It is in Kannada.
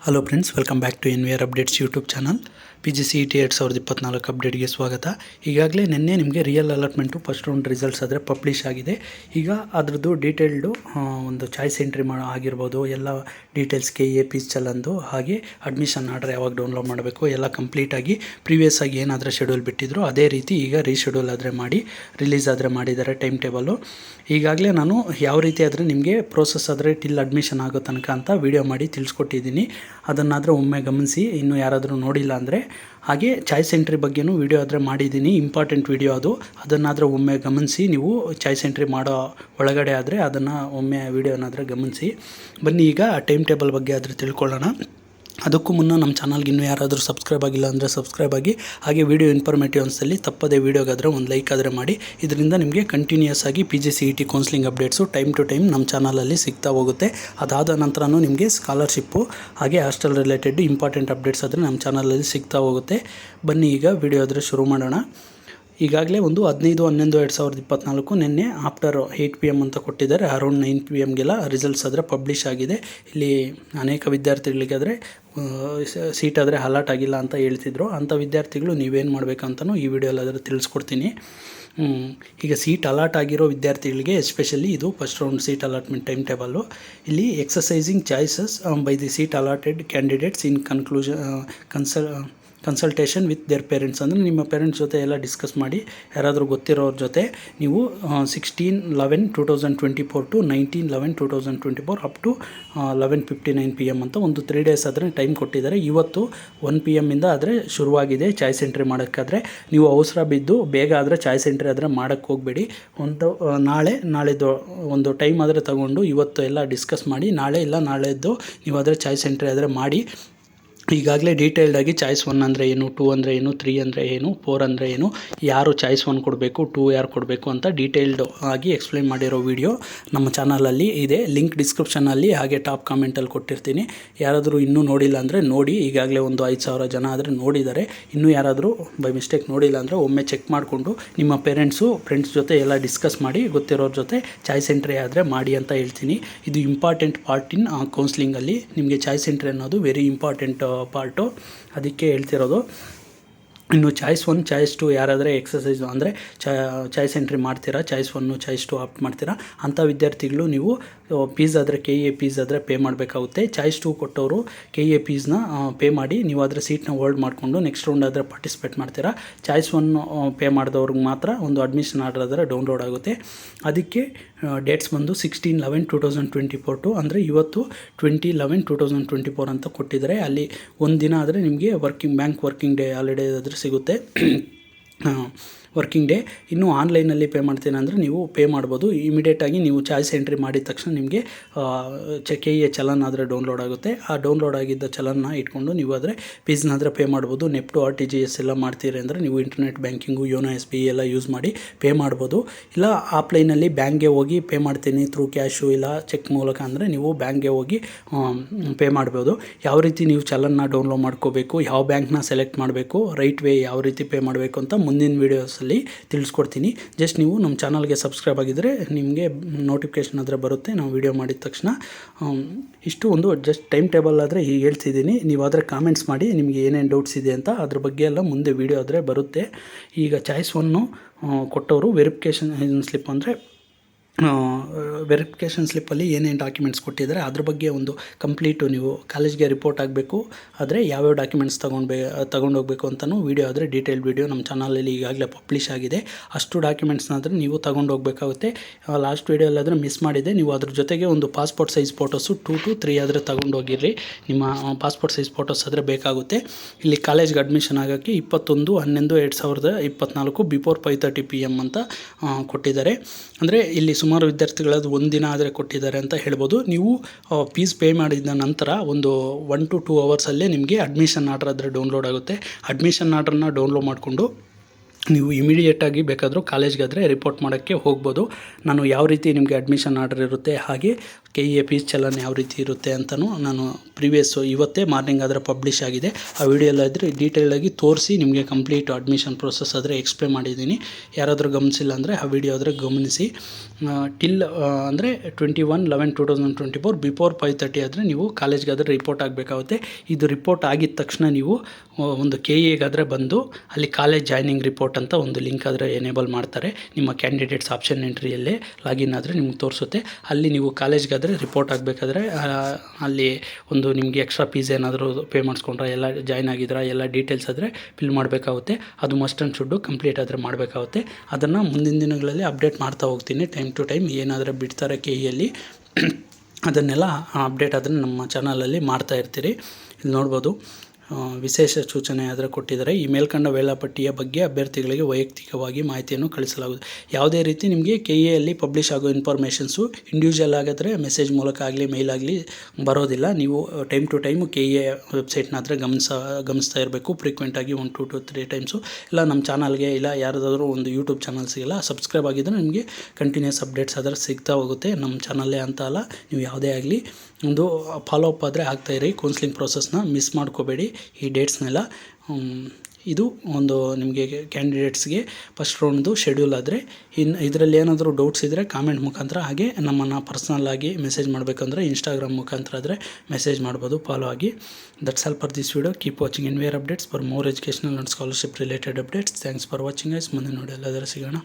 Hello friends, welcome back to NVR updates YouTube channel. PGCET 2024 ಅಪ್ಡೇಟ್ಗೆ ಸ್ವಾಗತ. ಈಗಾಗಲೇ ನಿನ್ನೆ ನಿಮಗೆ real allotment first round results ಆದರೆ ಪಬ್ಲಿಷ್ ಆಗಿದೆ. ಈಗ ಅದರದ್ದು ಡೀಟೇಲ್ಡು ಒಂದು ಚಾಯ್ಸ್ ಎಂಟ್ರಿ ಆಗಿರ್ಬೋದು, ಎಲ್ಲ ಡೀಟೇಲ್ಸ್ KAPs ಚಲಂದು, ಹಾಗೆ ಅಡ್ಮಿಷನ್ ಆರ್ಡರ್ ಯಾವಾಗ ಡೌನ್ಲೋಡ್ ಮಾಡಬೇಕು ಎಲ್ಲ ಕಂಪ್ಲೀಟಾಗಿ ಪ್ರೀವಿಯಸ್ ಆಗಿ ಏನಾದರೂ ಶೆಡ್ಯೂಲ್ ಬಿಟ್ಟಿದ್ರು ಅದೇ ರೀತಿ ಈಗ ರೀಶೆಡ್ಯೂಲ್ ಆದರೆ ಮಾಡಿ ರಿಲೀಸ್ ಆದರೆ ಮಾಡಿದ್ದಾರೆ ಟೈಮ್ ಟೇಬಲ್ಲು. ಈಗಾಗಲೇ ನಾನು ಯಾವ ರೀತಿ ಆದರೆ ನಿಮಗೆ ಪ್ರೋಸೆಸ್ ಆದರೆ ಟಿಲ್ ಅಡ್ಮಿಷನ್ ಆಗೋ ತನಕ ಅಂತ ವೀಡಿಯೋ ಮಾಡಿ ತಿಳಿಸ್ಕೊಟ್ಟಿದ್ದೀನಿ. ಅದನ್ನಾದರೆ ಒಮ್ಮೆ ಗಮನಿಸಿ, ಇನ್ನೂ ಯಾರಾದರೂ ನೋಡಿಲ್ಲ ಅಂದರೆ. ಹಾಗೆ ಚಾಯ್ಸ್ ಎಂಟ್ರಿ ಬಗ್ಗೆನೂ ವೀಡಿಯೋ ಆದರೆ ಮಾಡಿದ್ದೀನಿ, ಇಂಪಾರ್ಟೆಂಟ್ ವೀಡಿಯೋ ಅದು. ಅದನ್ನಾದರೆ ಒಮ್ಮೆ ಗಮನಿಸಿ, ನೀವು ಚಾಯ್ಸ್ ಎಂಟ್ರಿ ಮಾಡೋ ಒಳಗಡೆ ಆದರೆ ಅದನ್ನು ಒಮ್ಮೆ ವೀಡಿಯೋನಾದರೆ ಗಮನಿಸಿ. ಬನ್ನಿ ಈಗ ಟೈಮ್ ಟೇಬಲ್ ಬಗ್ಗೆ ಆದರೆ ತಿಳ್ಕೊಳ್ಳೋಣ. ಅದಕ್ಕೂ ಮುನ್ನ ನಮ್ಮ ಚಾನಲ್ಗೆ ಇನ್ನೂ ಯಾರಾದರೂ ಸಬ್ಸ್ಕ್ರೈಬ್ ಆಗಿಲ್ಲ ಅಂದರೆ ಸಬ್ಸ್ಕ್ರೈಬ್ ಆಗಿ. ಹಾಗೆ ವೀಡಿಯೋ ಇನ್ಫಾರ್ಮೇಟಿವ್ ಅನ್ಸಲ್ಲಿ ತಪ್ಪದೇ ವೀಡಿಯೋಗಾದರೆ ಒಂದು ಲೈಕ್ ಆದರೆ ಮಾಡಿ. ಇದರಿಂದ ನಿಮಗೆ ಕಂಟಿನ್ಯೂಸ್ ಆಗಿ PGCET counselling updates time to time ನಮ್ಮ ಚಾನಲಲ್ಲಿ ಸಿಗ್ತಾ ಹೋಗುತ್ತೆ. ಅದಾದ ನಂತರನೂ ನಿಮಗೆ ಸ್ಕಾಲರ್ಶಿಪ್ಪು ಹಾಗೆ ಹಾಸ್ಟೆಲ್ ರಿಲೇಟೆಡ್ ಇಂಪಾರ್ಟೆಂಟ್ ಅಪ್ಡೇಟ್ಸ್ ಆದರೆ ನಮ್ಮ ಚಾನಲಲ್ಲಿ ಸಿಗ್ತಾ ಹೋಗುತ್ತೆ. ಬನ್ನಿ ಈಗ ವೀಡಿಯೋ ಆದರೆ ಶುರು ಮಾಡೋಣ. ಈಗಾಗಲೇ ಒಂದು 15/11/2024 ನಿನ್ನೆ ಆಫ್ಟರ್ 8 PM ಅಂತ ಕೊಟ್ಟಿದ್ದಾರೆ. ಅರೌಂಡ್ 9 PMಗೆಲ್ಲ ರಿಸಲ್ಟ್ಸ್ ಆದರೆ ಪಬ್ಲಿಷ್ ಆಗಿದೆ. ಇಲ್ಲಿ ಅನೇಕ ವಿದ್ಯಾರ್ಥಿಗಳಿಗಾದರೆ ಸೀಟ್ ಆದರೆ ಅಲಾಟ್ ಆಗಿಲ್ಲ ಅಂತ ಹೇಳ್ತಿದ್ರು. ಅಂಥ ವಿದ್ಯಾರ್ಥಿಗಳು ನೀವೇನು ಮಾಡಬೇಕಂತನೂ ಈ ವಿಡಿಯೋಲ್ಲಿ ಆದರೆ ತಿಳಿಸ್ಕೊಡ್ತೀನಿ. ಈಗ ಸೀಟ್ ಅಲಾಟ್ ಆಗಿರೋ ವಿದ್ಯಾರ್ಥಿಗಳಿಗೆ ಎಸ್ಪೆಷಲಿ ಇದು first round seat allotment time table. ಇಲ್ಲಿ exercising choices by the seat allotted candidates in consultation with their parents. ಅಂದರೆ ನಿಮ್ಮ ಪೇರೆಂಟ್ಸ್ ಜೊತೆ ಎಲ್ಲ ಡಿಸ್ಕಸ್ ಮಾಡಿ, ಯಾರಾದರೂ ಗೊತ್ತಿರೋರ ಜೊತೆ ನೀವು 16/11/2024 ಟು 19/11/2024 ಅಪ್ ಟು 11:59 PM ಅಂತ ಒಂದು 3 days ಆದರೆ ಟೈಮ್ ಕೊಟ್ಟಿದ್ದಾರೆ. ಇವತ್ತು 1 PM ಇಂದ ಆದರೆ ಶುರುವಾಗಿದೆ ಚಾಯ್ಸ್ ಎಂಟ್ರಿ ಮಾಡೋಕ್ಕಾದರೆ. ನೀವು ಅವಸರ ಬಿದ್ದು ಬೇಗ ಆದರೆ ಚಾಯ್ಸ್ ಎಂಟ್ರಿ ಆದರೆ ಮಾಡೋಕ್ಕೆ ಹೋಗಬೇಡಿ. ಒಂದು ನಾಳೆದು ಒಂದು ಟೈಮ್ ಆದರೆ ತಗೊಂಡು ಇವತ್ತು ಎಲ್ಲ ಡಿಸ್ಕಸ್ ಮಾಡಿ, ನಾಳೆ ಇಲ್ಲ ನಾಳೆದ್ದು ನೀವು ಆದರೆ ಚಾಯ್ಸ್ ಎಂಟ್ರಿ ಆದರೆ ಮಾಡಿ. ಈಗಾಗಲೇ ಡೀಟೇಲ್ಡಾಗಿ ಚಾಯ್ಸ್ 1 ಅಂದರೆ ಏನು, 2 ಅಂದರೆ ಏನು, 3 ಅಂದರೆ ಏನು, 4 ಅಂದರೆ ಏನು, ಯಾರು ಚಾಯ್ಸ್ 1 ಕೊಡಬೇಕು, 2 ಯಾರು ಕೊಡಬೇಕು ಅಂತ ಡೀಟೇಲ್ಡ್ ಆಗಿ ಎಕ್ಸ್ಪ್ಲೈನ್ ಮಾಡಿರೋ ವಿಡಿಯೋ ನಮ್ಮ ಚಾನಲಲ್ಲಿ ಇದೆ. ಲಿಂಕ್ ಡಿಸ್ಕ್ರಿಪ್ಷನಲ್ಲಿ ಹಾಗೆ ಟಾಪ್ ಕಾಮೆಂಟಲ್ಲಿ ಕೊಟ್ಟಿರ್ತೀನಿ. ಯಾರಾದರೂ ಇನ್ನೂ ನೋಡಿಲ್ಲ ಅಂದರೆ ನೋಡಿ. ಈಗಾಗಲೇ ಒಂದು 5,000 ಜನ ಆದರೆ ನೋಡಿದ್ದಾರೆ. ಇನ್ನೂ ಯಾರಾದರೂ ಬೈ ಮಿಸ್ಟೇಕ್ ನೋಡಿಲ್ಲ ಅಂದರೆ ಒಮ್ಮೆ ಚೆಕ್ ಮಾಡಿಕೊಂಡು ನಿಮ್ಮ ಪೇರೆಂಟ್ಸು ಫ್ರೆಂಡ್ಸ್ ಜೊತೆ ಎಲ್ಲ ಡಿಸ್ಕಸ್ ಮಾಡಿ, ಗೊತ್ತಿರೋರ ಜೊತೆ ಚಾಯ್ಸ್ ಎಂಟ್ರಿ ಆದರೆ ಮಾಡಿ ಅಂತ ಹೇಳ್ತೀನಿ. ಇದು ಇಂಪಾರ್ಟೆಂಟ್ ಪಾರ್ಟ್ ಇನ್ ಕೌನ್ಸ್ಲಿಂಗಲ್ಲಿ. ನಿಮಗೆ ಚಾಯ್ಸ್ ಎಂಟ್ರಿ ಅನ್ನೋದು ವೆರಿ ಇಂಪಾರ್ಟೆಂಟ್ ಪಾರ್ಟು, ಅದಕ್ಕೆ ಹೇಳ್ತಿರೋದು. ಇನ್ನು ಚಾಯ್ಸ್ 1 ಚಾಯ್ಸ್ 2 ಯಾರಾದರೆ ಎಕ್ಸಸೈಸು ಅಂದರೆ ಚಾಯ್ಸ್ ಎಂಟ್ರಿ ಮಾಡ್ತೀರಾ, ಚಾಯ್ಸ್ 1 ಚಾಯ್ಸ್ 2 ಆಪ್ಟ್ ಮಾಡ್ತೀರಾ ಅಂಥ ವಿದ್ಯಾರ್ಥಿಗಳು ನೀವು ಫೀಸ್ ಆದರೆ KAPs ಆದರೆ ಪೇ ಮಾಡಬೇಕಾಗುತ್ತೆ. ಚಾಯ್ಸ್ 2 ಕೊಟ್ಟವರು KAPsನ ಪೇ ಮಾಡಿ ನೀವು ಅದರ ಸೀಟ್ನ ಹೋಲ್ಡ್ ಮಾಡಿಕೊಂಡು ನೆಕ್ಸ್ಟ್ ರೌಂಡ್ ಆದರೆ ಪಾರ್ಟಿಸಿಪೇಟ್ ಮಾಡ್ತೀರಾ. ಚಾಯ್ಸ್ 1 ಪೇ ಮಾಡಿದವ್ರಿಗೆ ಮಾತ್ರ ಒಂದು ಅಡ್ಮಿಷನ್ ಆರ್ಡರ್ ಆದರೆ ಡೌನ್ಲೋಡ್ ಆಗುತ್ತೆ. ಅದಕ್ಕೆ ಡೇಟ್ಸ್ ಬಂದು 16/11/2024 ಟು ಅಂದರೆ ಇವತ್ತು 20/11/2024 ಅಂತ ಕೊಟ್ಟಿದ್ದಾರೆ. ಅಲ್ಲಿ ಒಂದು ದಿನ ಆದರೆ ನಿಮಗೆ ಬ್ಯಾಂಕ್ ವರ್ಕಿಂಗ್ ಡೇ ಹಾಲಿಡೇ ಆದರೆ ಸಿಗುತ್ತೆ, ವರ್ಕಿಂಗ್ ಡೇ. ಇನ್ನೂ ಆನ್ಲೈನಲ್ಲಿ ಪೇ ಮಾಡ್ತೀನಿ ಅಂದರೆ ನೀವು ಪೇ ಮಾಡ್ಬೋದು. ಇಮಿಡಿಯೇಟಾಗಿ ನೀವು ಚಾಯ್ಸ್ ಎಂಟ್ರಿ ಮಾಡಿದ ತಕ್ಷಣ ನಿಮಗೆ KA ಚಲನ್ ಆದರೆ ಡೌನ್ಲೋಡ್ ಆಗುತ್ತೆ. ಆ ಡೌನ್ಲೋಡ್ ಆಗಿದ್ದ ಚಲನ್ನ ಇಟ್ಕೊಂಡು ನೀವು ಆದರೆ ಫೀಸ್ನಾದರೆ ಪೇ ಮಾಡ್ಬೋದು. ನೆಫ್ಟು RTGS ಎಲ್ಲ ಮಾಡ್ತೀರಿ ಅಂದರೆ ನೀವು ಇಂಟರ್ನೆಟ್ ಬ್ಯಾಂಕಿಂಗು, ಯೋನೋ SBI ಎಲ್ಲ ಯೂಸ್ ಮಾಡಿ ಪೇ ಮಾಡ್ಬೋದು. ಇಲ್ಲ ಆಫ್ಲೈನಲ್ಲಿ ಬ್ಯಾಂಕ್ಗೆ ಹೋಗಿ ಪೇ ಮಾಡ್ತೀನಿ ಥ್ರೂ ಕ್ಯಾಶು ಇಲ್ಲ ಚೆಕ್ ಮೂಲಕ ಅಂದರೆ ನೀವು ಬ್ಯಾಂಕ್ಗೆ ಹೋಗಿ ಪೇ ಮಾಡ್ಬೋದು. ಯಾವ ರೀತಿ ನೀವು ಚಲನ್ನ ಡೌನ್ಲೋಡ್ ಮಾಡ್ಕೋಬೇಕು, ಯಾವ ಬ್ಯಾಂಕ್ನ ಸೆಲೆಕ್ಟ್ ಮಾಡಬೇಕು, ರೈಟ್ ವೇ ಯಾವ ರೀತಿ ಪೇ ಮಾಡಬೇಕು ಅಂತ ಮುಂದಿನ ವೀಡಿಯೋಸಲ್ಲಿ ತಿಳಿಸ್ಕೊಡ್ತೀನಿ. ಜಸ್ಟ್ ನೀವು ನಮ್ಮ ಚಾನಲ್ಗೆ ಸಬ್ಸ್ಕ್ರೈಬ್ ಆಗಿದ್ದರೆ ನಿಮಗೆ ನೋಟಿಫಿಕೇಷನ್ ಆದರೆ ಬರುತ್ತೆ ನಾವು ವೀಡಿಯೋ ಮಾಡಿದ ತಕ್ಷಣ. ಇಷ್ಟು ಒಂದು ಜಸ್ಟ್ ಟೈಮ್ ಟೇಬಲ್ ಆದರೆ ಹೀಗೆ ಹೇಳ್ತಿದ್ದೀನಿ. ನೀವು ಆದರೆ ಕಾಮೆಂಟ್ಸ್ ಮಾಡಿ ನಿಮಗೆ ಏನೇನು ಡೌಟ್ಸ್ ಇದೆ ಅಂತ, ಅದ್ರ ಬಗ್ಗೆ ಎಲ್ಲ ಮುಂದೆ ವೀಡಿಯೋ ಆದರೆ ಬರುತ್ತೆ. ಈಗ ಚಾಯ್ಸ್ 1 ಕೊಟ್ಟವರು ವೆರಿಫಿಕೇಷನ್ ಸ್ಲಿಪ್ ಅಂದರೆ ವೆರಿಫಿಕೇಷನ್ ಸ್ಲಿಪ್ಪಲ್ಲಿ ಏನೇನು ಡಾಕ್ಯುಮೆಂಟ್ಸ್ ಕೊಟ್ಟಿದ್ದಾರೆ ಅದ್ರ ಬಗ್ಗೆ ಒಂದು ಕಂಪ್ಲೀಟು ನೀವು ಕಾಲೇಜ್ಗೆ ರಿಪೋರ್ಟ್ ಆಗಬೇಕು. ಆದರೆ ಯಾವ್ಯಾವ ಡಾಕ್ಯುಮೆಂಟ್ಸ್ ತೊಗೊಂಡೋಗ್ಬೇಕು ಅಂತಲೂ ವೀಡಿಯೋ ಆದರೆ ಡೀಟೇಲ್ಡ್ ವೀಡಿಯೋ ನಮ್ಮ ಚಾನಲಲ್ಲಿ ಈಗಾಗಲೇ ಪಬ್ಲಿಷ್ ಆಗಿದೆ. ಅಷ್ಟು ಡಾಕ್ಯುಮೆಂಟ್ಸ್ನಾದರೆ ನೀವು ತೊಗೊಂಡೋಗ್ಬೇಕಾಗುತ್ತೆ. ಲಾಸ್ಟ್ ವೀಡಿಯೋಲ್ಲಾದರೆ ಮಿಸ್ ಮಾಡಿದೆ. ನೀವು ಅದ್ರ ಜೊತೆಗೆ ಒಂದು ಪಾಸ್ಪೋರ್ಟ್ ಸೈಜ್ ಫೋಟೋಸು 2 to 3 ಆದರೆ ತೊಗೊಂಡೋಗಿರ್ರಿ. ನಿಮ್ಮ ಪಾಸ್ಪೋರ್ಟ್ ಸೈಜ್ ಫೋಟೋಸ್ ಆದರೆ ಬೇಕಾಗುತ್ತೆ. ಇಲ್ಲಿ ಕಾಲೇಜ್ಗೆ ಅಡ್ಮಿಷನ್ ಆಗೋಕ್ಕೆ 21/11/2024 ಬಿಫೋರ್ 5:30 PM ಅಂತ ಕೊಟ್ಟಿದ್ದಾರೆ. ಅಂದರೆ ಇಲ್ಲಿ ಸುಮಾರು ವಿದ್ಯಾರ್ಥಿಗಳದ್ದು ಒಂದು ದಿನ ಆದರೆ ಕೊಟ್ಟಿದ್ದಾರೆ ಅಂತ ಹೇಳ್ಬೋದು. ನೀವು ಫೀಸ್ ಪೇ ಮಾಡಿದ ನಂತರ ಒಂದು 1 to 2 ಅವರ್ಸಲ್ಲೇ ನಿಮಗೆ ಅಡ್ಮಿಷನ್ ಆರ್ಡರ್ ಆದರೆ ಡೌನ್ಲೋಡ್ ಆಗುತ್ತೆ. ಅಡ್ಮಿಷನ್ ಆರ್ಡ್ರನ್ನ ಡೌನ್ಲೋಡ್ ಮಾಡಿಕೊಂಡು ನೀವು ಇಮಿಡಿಯೇಟಾಗಿ ಬೇಕಾದರೂ ಕಾಲೇಜ್ಗಾದರೆ ರಿಪೋರ್ಟ್ ಮಾಡೋಕ್ಕೆ ಹೋಗ್ಬೋದು. ನಾನು ಯಾವ ರೀತಿ ನಿಮಗೆ ಅಡ್ಮಿಷನ್ ಆರ್ಡರ್ ಇರುತ್ತೆ ಹಾಗೆ KEA ಫೀಸ್ ಚಲನ್ ಯಾವ ರೀತಿ ಇರುತ್ತೆ ಅಂತಲೂ ನಾನು ಇವತ್ತೇ ಮಾರ್ನಿಂಗ್ ಆದರೆ ಪಬ್ಲಿಷ್ ಆಗಿದೆ. ಆ ವಿಡಿಯೋಲ್ಲಾದರೆ ಡೀಟೇಲಾಗಿ ತೋರಿಸಿ ನಿಮಗೆ ಕಂಪ್ಲೀಟ್ ಅಡ್ಮಿಷನ್ ಪ್ರೊಸೆಸ್ ಆದರೆ ಎಕ್ಸ್ಪ್ಲೇನ್ ಮಾಡಿದ್ದೀನಿ. ಯಾರಾದರೂ ಗಮನಿಸಿಲ್ಲ ಅಂದರೆ ಆ ವಿಡಿಯೋ ಆದರೆ ಗಮನಿಸಿ. ಟಿಲ್ ಅಂದರೆ 21/11/2024 ಬಿಫೋರ್ 5:30 ಆದರೆ ನೀವು ಕಾಲೇಜ್ಗಾದರೆ ರಿಪೋರ್ಟ್ ಆಗಬೇಕಾಗುತ್ತೆ. ಇದು ರಿಪೋರ್ಟ್ ಆಗಿದ ತಕ್ಷಣ ನೀವು ಒಂದು KEAಗಾದರೆ ಬಂದು ಅಲ್ಲಿ ಕಾಲೇಜ್ ಜಾಯ್ನಿಂಗ್ ರಿಪೋರ್ಟ್ ಅಂತ ಒಂದು ಲಿಂಕ್ ಆದರೆ ಎನೇಬಲ್ ಮಾಡ್ತಾರೆ. ನಿಮ್ಮ ಕ್ಯಾಂಡಿಡೇಟ್ಸ್ ಆಪ್ಷನ್ ಎಂಟ್ರಿಯಲ್ಲೇ ಲಾಗಿನ್ ಆದರೆ ನಿಮ್ಗೆ ತೋರಿಸುತ್ತೆ. ಅಲ್ಲಿ ನೀವು ಕಾಲೇಜ್ಗಾದರೆ ರಿಪೋರ್ಟ್ ಆಗಬೇಕಾದ್ರೆ ಅಲ್ಲಿ ಒಂದು ನಿಮಗೆ ಎಕ್ಸ್ಟ್ರಾ ಫೀಸ್ ಏನಾದರೂ ಪೇ ಮಾಡಿಸ್ಕೊಂಡ್ರೆ ಎಲ್ಲ ಜಾಯ್ನ್ ಆಗಿದ್ರೆ ಎಲ್ಲ ಡೀಟೇಲ್ಸ್ ಆದರೆ ಫಿಲ್ ಮಾಡಬೇಕಾಗುತ್ತೆ. ಅದು ಮಸ್ಟ್ ಆ್ಯಂಡ್ ಶುಡ್ಡು ಕಂಪ್ಲೀಟ್ ಆದರೆ ಮಾಡಬೇಕಾಗುತ್ತೆ. ಅದನ್ನು ಮುಂದಿನ ದಿನಗಳಲ್ಲಿ ಅಪ್ಡೇಟ್ ಮಾಡ್ತಾ ಹೋಗ್ತೀನಿ. ಟೈಮ್ ಟು ಟೈಮ್ ಏನಾದರೂ ಬಿಡ್ತಾರೆ KEಯಲ್ಲಿ ಅದನ್ನೆಲ್ಲ ಅಪ್ಡೇಟ್ ಆದರೆ ನಮ್ಮ ಚಾನಲಲ್ಲಿ ಮಾಡ್ತಾ ಇರ್ತೀರಿ. ಇಲ್ಲಿ ನೋಡ್ಬೋದು ವಿಶೇಷ ಸೂಚನೆ ಆದರೆ ಕೊಟ್ಟಿದ್ದಾರೆ. ಈ ಮೇಲ್ಕಂಡ ವೇಳಾಪಟ್ಟಿಯ ಬಗ್ಗೆ ಅಭ್ಯರ್ಥಿಗಳಿಗೆ ವೈಯಕ್ತಿಕವಾಗಿ ಮಾಹಿತಿಯನ್ನು ಕಳಿಸಲಾಗುವುದು. ಯಾವುದೇ ರೀತಿ ನಿಮಗೆ KEಯಲ್ಲಿ ಪಬ್ಲಿಷ್ ಆಗೋ ಇನ್ಫಾರ್ಮೇಷನ್ಸು ಇಂಡಿವಿಜುವಲ್ ಆಗಿದ್ರೆ ಮೆಸೇಜ್ ಮೂಲಕ ಆಗಲಿ ಮೇಲ್ ಆಗಲಿ ಬರೋದಿಲ್ಲ. ನೀವು ಟೈಮ್ ಟು ಟೈಮು KEA ವೆಬ್ಸೈಟ್ನ ಆದರೆ ಗಮನಿಸ್ತಾ ಇರಬೇಕು. ಫ್ರೀಕ್ವೆಂಟಾಗಿ 1 to 3 ಟೈಮ್ಸು. ಇಲ್ಲ ನಮ್ಮ ಚಾನಲ್ಗೆ ಇಲ್ಲ ಯಾರ್ದಾದ್ರೂ ಒಂದು ಯೂಟ್ಯೂಬ್ ಚಾನಲ್ಸಿಗೆಲ್ಲ ಸಬ್ಸ್ಕ್ರೈಬ್ ಆಗಿದ್ದರೆ ನಿಮಗೆ ಕಂಟಿನ್ಯೂಸ್ ಅಪ್ಡೇಟ್ಸ್ ಆದರೆ ಸಿಗ್ತಾ ಹೋಗುತ್ತೆ. ನಮ್ಮ ಚಾನಲ್ಲೇ ಅಂತ ಅಲ್ಲ, ನೀವು ಯಾವುದೇ ಆಗಲಿ ಒಂದು ಫಾಲೋ ಅಪ್ ಆದರೆ ಆಗ್ತಾಯಿರಿ. ಕೌನ್ಸಿಲಿಂಗ್ ಪ್ರೊಸೆಸ್ನ ಮಿಸ್ ಮಾಡ್ಕೋಬೇಡಿ. ಈ ಡೇಟ್ಸ್ನೆಲ್ಲ ಇದು ಒಂದು ನಿಮಗೆ ಕ್ಯಾಂಡಿಡೇಟ್ಸ್ಗೆ ಫಸ್ಟ್ ರೌಂಡ್ದು ಶೆಡ್ಯೂಲ್ ಆದರೆ ಇದರಲ್ಲಿ ಏನಾದರೂ ಡೌಟ್ಸ್ ಇದ್ದರೆ ಕಾಮೆಂಟ್ ಮುಖಾಂತರ, ಹಾಗೆ ನಮ್ಮನ್ನು ಪರ್ಸ್ನಲ್ಲಾಗಿ ಮೆಸೇಜ್ ಮಾಡಬೇಕಂದ್ರೆ ಇನ್ಸ್ಟಾಗ್ರಾಮ್ ಮುಖಾಂತರ ಆದರೆ ಮೆಸೇಜ್ ಮಾಡ್ಬೋದು. ಫಾಲೋ ಆಗಿ. That's all for this video. Keep watching NVR updates for more educational and scholarship related updates. Thanks for watching guys. ಮುಂದೆ ನೋಡಿ ಎಲ್ಲಾದರೂ ಸಿಗೋಣ.